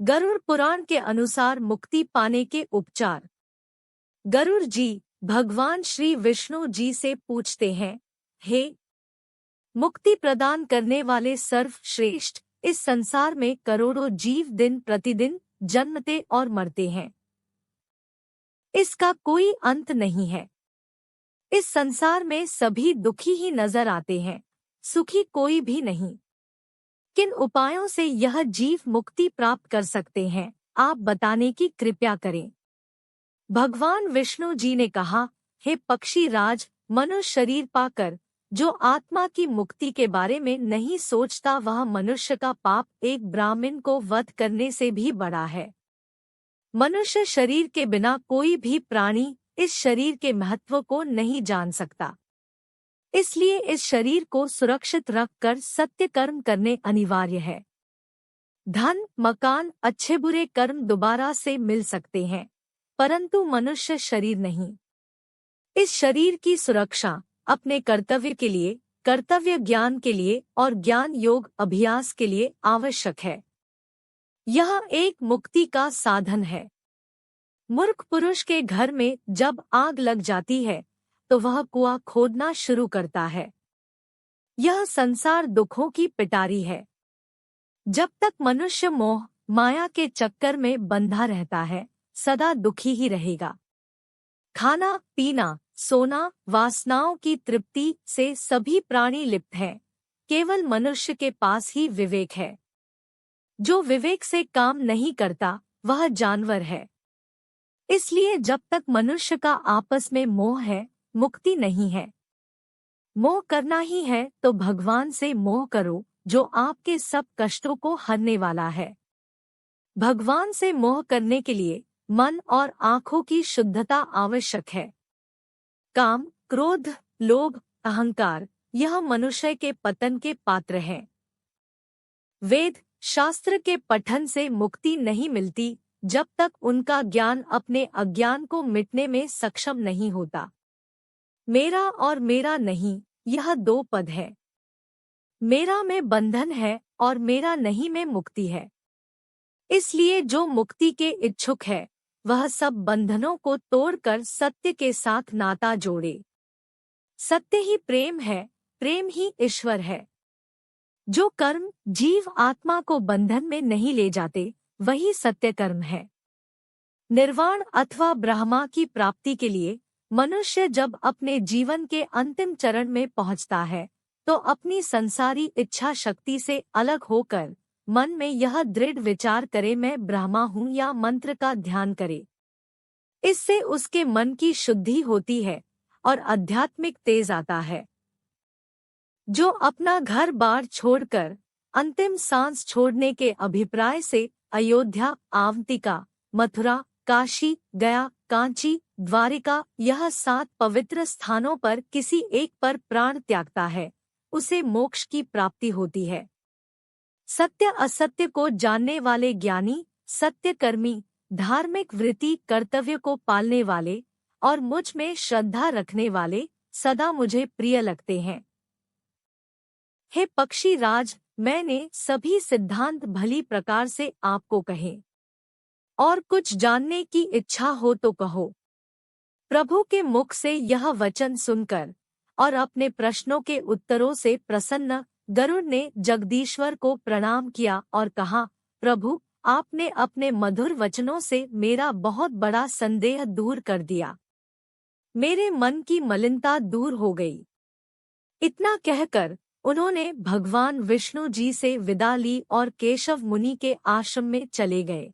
गरुड़ पुराण के अनुसार मुक्ति पाने के उपचार। गरुड़ जी भगवान श्री विष्णु जी से पूछते हैं, हे मुक्ति प्रदान करने वाले सर्वश्रेष्ठ, इस संसार में करोड़ों जीव दिन प्रतिदिन जन्मते और मरते हैं। इसका कोई अंत नहीं है। इस संसार में सभी दुखी ही नजर आते हैं, सुखी कोई भी नहीं। किन उपायों से यह जीव मुक्ति प्राप्त कर सकते हैं, आप बताने की कृपया करें। भगवान विष्णु जी ने कहा, हे पक्षी राज, मनुष्य शरीर पाकर जो आत्मा की मुक्ति के बारे में नहीं सोचता, वह मनुष्य का पाप एक ब्राह्मण को वध करने से भी बड़ा है। मनुष्य शरीर के बिना कोई भी प्राणी इस शरीर के महत्व को नहीं जान सकता। इसलिए इस शरीर को सुरक्षित रखकर सत्य कर्म करने अनिवार्य है। धन, मकान, अच्छे बुरे कर्म दोबारा से मिल सकते हैं, परंतु मनुष्य शरीर नहीं। इस शरीर की सुरक्षा अपने कर्तव्य के लिए, कर्तव्य ज्ञान के लिए और ज्ञान योग अभ्यास के लिए आवश्यक है। यह एक मुक्ति का साधन है। मूर्ख पुरुष के घर में जब आग लग जाती है तो वह कुआं खोदना शुरू करता है। यह संसार दुखों की पिटारी है। जब तक मनुष्य मोह माया के चक्कर में बंधा रहता है, सदा दुखी ही रहेगा। खाना पीना, सोना, वासनाओं की तृप्ति से सभी प्राणी लिप्त हैं। केवल मनुष्य के पास ही विवेक है। जो विवेक से काम नहीं करता वह जानवर है। इसलिए जब तक मनुष्य का आपस में मोह है, मुक्ति नहीं है। मोह करना ही है तो भगवान से मोह करो, जो आपके सब कष्टों को हरने वाला है। भगवान से मोह करने के लिए मन और आँखों की शुद्धता आवश्यक है। काम, क्रोध, लोभ, अहंकार, यह मनुष्य के पतन के पात्र हैं। वेद शास्त्र के पठन से मुक्ति नहीं मिलती जब तक उनका ज्ञान अपने अज्ञान को मिटने में सक्षम नहीं होता। मेरा और मेरा नहीं, यह दो पद है। मेरा में बंधन है और मेरा नहीं में मुक्ति है। इसलिए जो मुक्ति के इच्छुक है वह सब बंधनों को तोड़कर सत्य के साथ नाता जोड़े। सत्य ही प्रेम है, प्रेम ही ईश्वर है। जो कर्म जीव आत्मा को बंधन में नहीं ले जाते वही सत्य कर्म है। निर्वाण अथवा ब्रह्मा की प्राप्ति के लिए मनुष्य जब अपने जीवन के अंतिम चरण में पहुंचता है तो अपनी संसारी इच्छा शक्ति से अलग होकर मन में यह दृढ़ विचार करे, मैं ब्रह्मा हूँ, या मंत्र का ध्यान करे। इससे उसके मन की शुद्धि होती है और आध्यात्मिक तेज आता है। जो अपना घर बार छोड़कर अंतिम सांस छोड़ने के अभिप्राय से अयोध्या, आवंतिका, मथुरा, काशी, गया, कांची, द्वारिका, यह 7 पवित्र स्थानों पर किसी एक पर प्राण त्यागता है, उसे मोक्ष की प्राप्ति होती है। सत्य असत्य को जानने वाले ज्ञानी, सत्यकर्मी, धार्मिक वृत्ति कर्तव्य को पालने वाले और मुझ में श्रद्धा रखने वाले सदा मुझे प्रिय लगते हैं। हे पक्षी राज, मैंने सभी सिद्धांत भली प्रकार से आपको कहे। और कुछ जानने की इच्छा हो तो कहो। प्रभु के मुख से यह वचन सुनकर और अपने प्रश्नों के उत्तरों से प्रसन्न गरुड़ ने जगदीश्वर को प्रणाम किया और कहा, प्रभु, आपने अपने मधुर वचनों से मेरा बहुत बड़ा संदेह दूर कर दिया। मेरे मन की मलिनता दूर हो गई। इतना कहकर उन्होंने भगवान विष्णु जी से विदा ली और केशव मुनि के आश्रम में चले गए।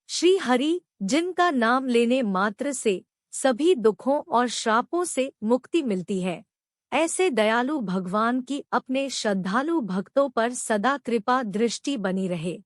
श्री हरि, जिनका नाम लेने मात्र से सभी दुखों और श्रापों से मुक्ति मिलती है, ऐसे दयालु भगवान की अपने श्रद्धालु भक्तों पर सदा कृपा दृष्टि बनी रहे।